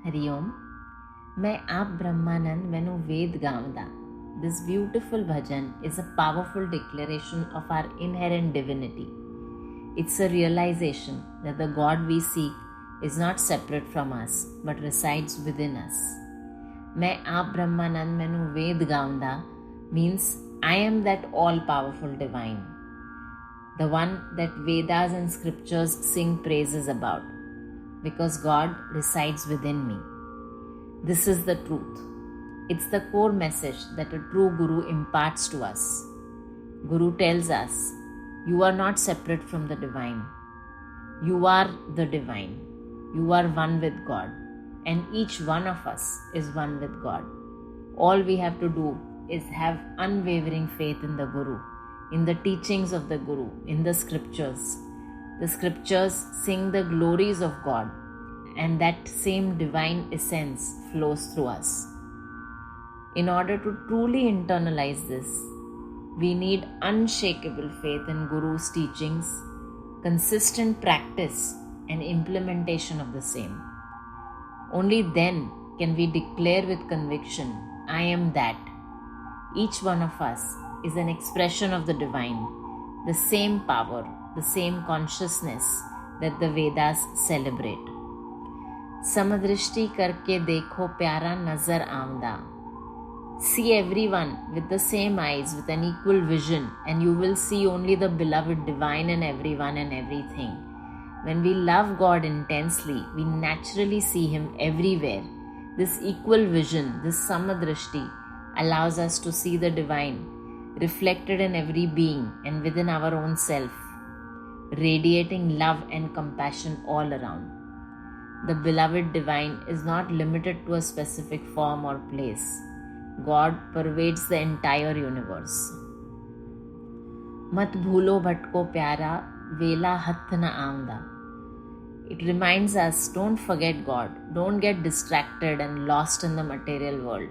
हरिओम। मैं आप ब्रह्मानंद मैनु वेद गावदा. This beautiful bhajan is a powerful declaration of our inherent divinity. It's a realization that the God we seek is not separate from us but resides within us. मैं आप ब्रह्मानंद मैनु वेद गावदा means I am that all-powerful divine, the one that Vedas and scriptures sing praises about, because God resides within me. This is the truth. It's the core message that a true Guru imparts to us. Guru tells us, you are not separate from the divine. You are the divine. You are one with God. And each one of us is one with God. All we have to do is have unwavering faith in the Guru, in the teachings of the Guru, in the scriptures. The scriptures sing the glories of God, and that same divine essence flows through us. In order to truly internalize this, we need unshakable faith in Guru's teachings, consistent practice, and implementation of the same. Only then can we declare with conviction, I am that. Each one of us is an expression of the divine, the same power, the same consciousness that the Vedas celebrate. समदृष्टि करके देखो प्यारा नजर आमदा. See everyone with the same eyes, with an equal vision, and you will see only the beloved divine in everyone and everything. When we love God intensely, we naturally see Him everywhere. This equal vision, this samadrishti, allows us to see the divine reflected in every being and within our own self, radiating love and compassion all around. The beloved divine is not limited to a specific form or place. God pervades the entire universe. मत भूलो भटको प्यारा वेला हथ न आमदा. It reminds us, don't forget God. Don't get distracted and lost in the material world.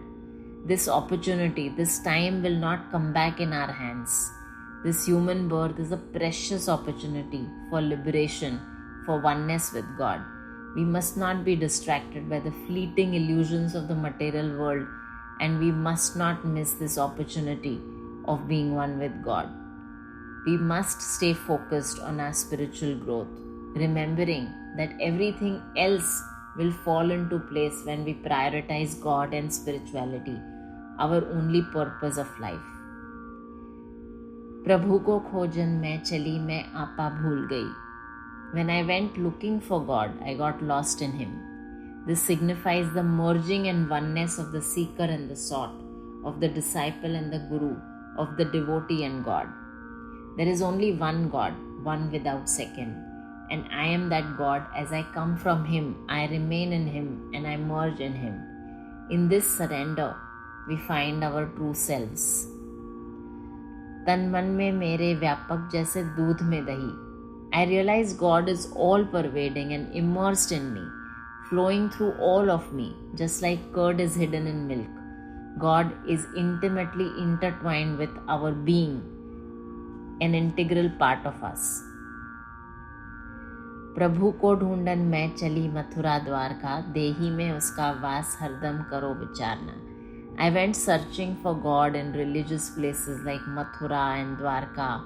This opportunity, this time will not come back in our hands. This human birth is a precious opportunity for liberation, for oneness with God. We must not be distracted by the fleeting illusions of the material world, and we must not miss this opportunity of being one with God. We must stay focused on our spiritual growth, remembering that everything else will fall into place when we prioritize God and spirituality, our only purpose of life. प्रभु को खोजन मैं चली मैं आपा भूल गई. When I went looking for God, I got lost in Him. This signifies the merging and oneness of the seeker and the sought, of the disciple and the Guru, of the devotee and God. There is only one God, one without second, and I am that God. As I come from Him, I remain in Him, and I merge in Him. In this surrender, we find our true selves. तन मन में मेरे व्यापक जैसे दूध में दही. I realize God is all-pervading and immersed in me, flowing through all of me, just like curd is hidden in milk. God is intimately intertwined with our being, an integral part of us. प्रभु को ढूंढन मैं चली मथुरा द्वारका, देही में उसका वास हरदम करो विचारना. I went searching for God in religious places like Mathura and Dwarka,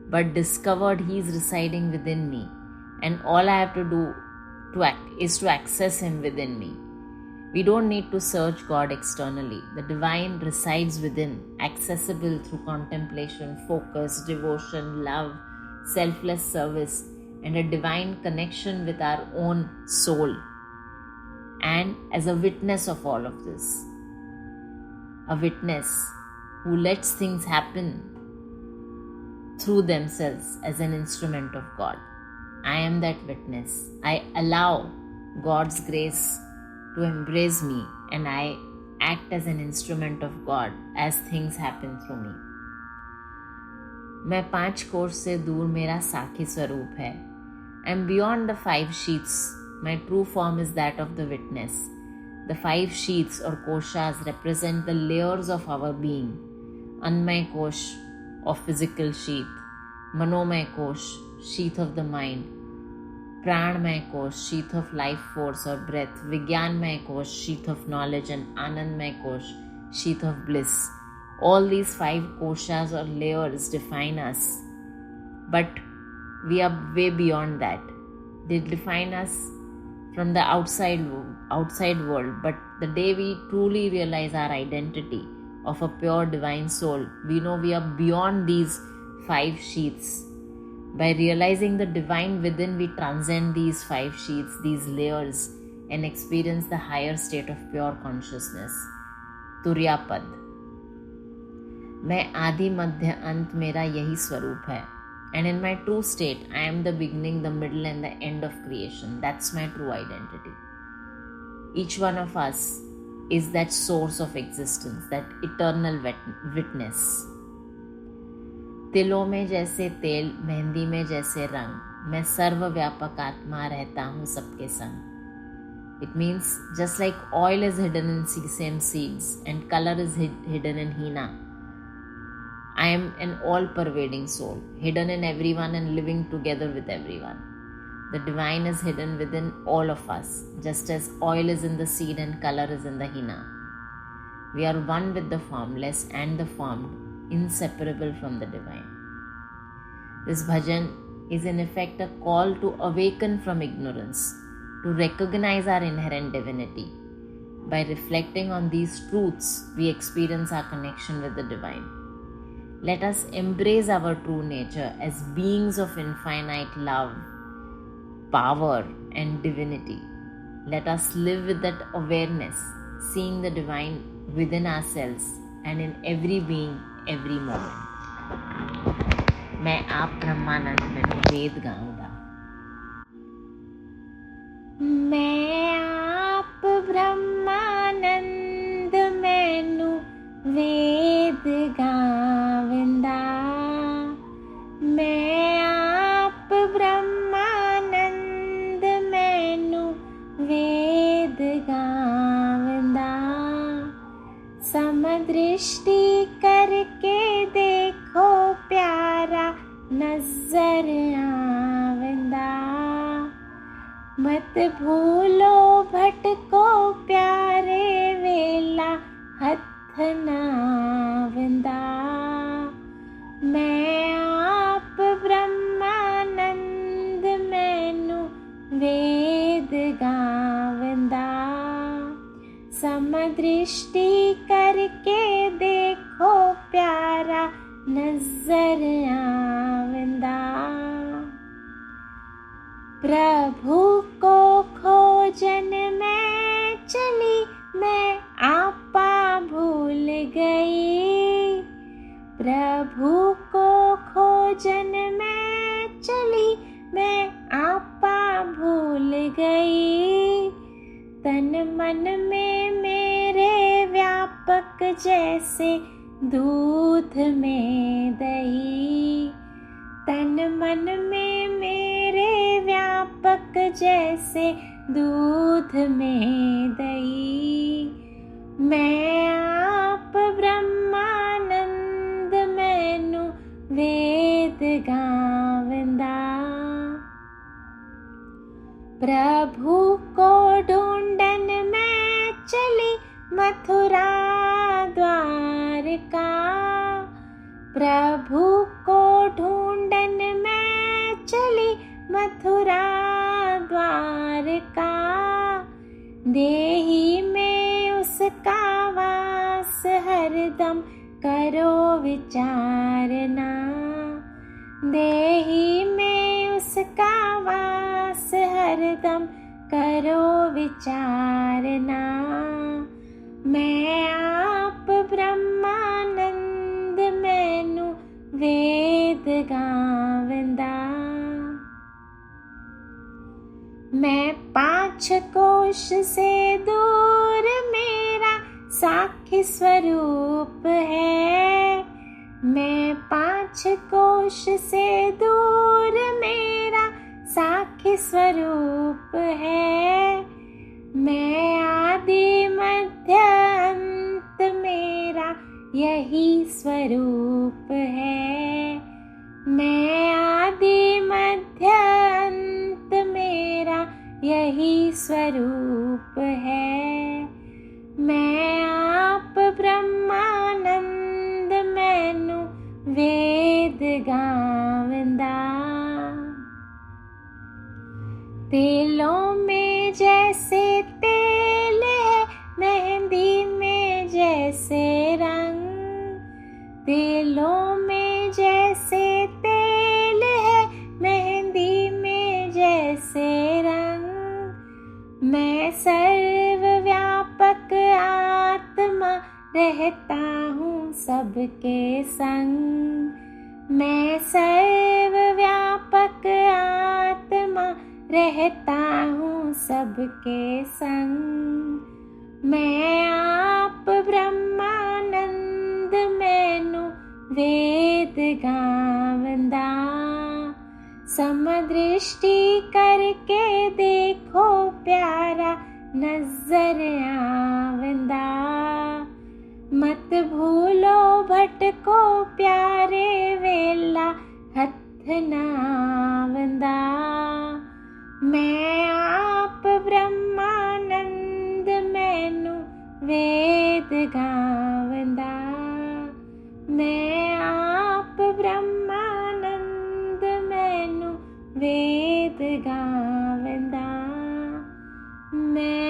but discovered He is residing within me, and all I have to do is to access Him within me. We don't need to search God externally. The divine resides within, accessible through contemplation, focus, devotion, love, selfless service, and a divine connection with our own soul. And as a witness of all of this, a witness who lets things happen through themselves as an instrument of God. I am that witness. I allow God's grace to embrace me, and I act as an instrument of God as things happen through me. मैं 5 कोश से दूर मेरा साखी स्वरूप है. I am beyond the 5 sheaths. My true form is that of the witness. The 5 sheaths or koshas represent the layers of our being. Anmay kosh of physical sheath, Manomay kosh, sheath of the mind, Pranamaya Kosh, sheath of life force or breath. Vigyanmaya Kosh, sheath of knowledge. And Anandmaya Kosh, sheath of bliss. All these 5 koshas or layers define us, but we are way beyond that. They define us from the outside world, but the day we truly realize our identity of a pure divine soul, we know we are beyond these 5 sheaths. By realizing the divine within, we transcend these 5 sheaths, these layers, and experience the higher state of pure consciousness. तुर्यापद. मैं आदि मध्य अंत, मेरा यही स्वरूप है. And in my true state, I am the beginning, the middle, and the end of creation. That's my true identity. Each one of us is that source of existence, that eternal witness. तिलों में जैसे तेल, मेहंदी में जैसे रंग, मैं सर्वव्यापक आत्मा रहता हूँ सबके संग. It means just like oil is hidden in sesame seeds and color is hidden in henna, I am an all-pervading soul, hidden in everyone and living together with everyone. The divine is hidden within all of us, just as oil is in the seed and color is in the henna. We are one with the formless and the formed, inseparable from the divine. This bhajan is in effect a call to awaken from ignorance, to recognize our inherent divinity. By reflecting on these truths, we experience our connection with the divine. Let us embrace our true nature as beings of infinite love, power, and divinity. Let us live with that awareness, seeing the divine within ourselves and in every being, every moment. मैं आप ब्रह्मानंद मैनू वेद गाऊंगा. मैं आप ब्रह्मानंद मैनू वेद गावंदा. मैं आप ब्रह्मानंद मैनू वेद गावंदा. समदृष्टि करके देखो प्यारा नजर आवंदा. मत भूलो भटको प्यारे वेला हथ नावंदा. मैं आप ब्रह्मानंद मैनू वेद गावंदा. समदृष्टि करके देखो प्यारा नजर आवंदा. प्रभु को खोजन में चली मैं आपा भूल गई. प्रभु को खोजन में चली मैं आपा भूल गई. तन मन में मेरे व्यापक जैसे दूध में दही. तन मन में मेरे व्यापक जैसे दूध में दही. मैं आप ब्रह्मानंद मैनू वेद गावंदा. प्रभु को ढूंढन में चली मथुरा द्वारका. प्रभु को ढूंढन में चली मथुरा द्वारका. देही में उसका वास हरदम करो विचारना. देही में उसका वास हरदम करो विचारना. मैं आप ब्रह्मानंद मैनू वेद गावंदा. मैं 5 कोश से दूर मेरा साक्षी स्वरूप है. मैं 5 कोश से दूर मेरा साक्षी स्वरूप है. मैं आदि मध्य अंत मेरा यही स्वरूप है. मैं आदि मध्य अंत में स्वरूप है। मैं आप ब्रह्मानंद मैनू वेद गावंदा। तेलों में जैसे तेल है, मेहंदी में जैसे रंग। तेलों में जैसे तेल है, मेहंदी में जैसे रंग। मैं सर्वव्यापक आत्मा रहता हूँ सबके संग। मैं सर्वव्यापक आत्मा रहता हूँ सबके संग। मैं आप ब्रह्मानंद मैनू वेद गावंदा। समदृष्टि करके देखो प्यारा नजर आवंदा। मत भूलो भटको प्यारे वेला हथ नावंदा। मैं आप ब्रह्मानंद मैनू वेद गावंदा। मैं आप ब्रह्मानंद मैनू वेद गावंदा। मैं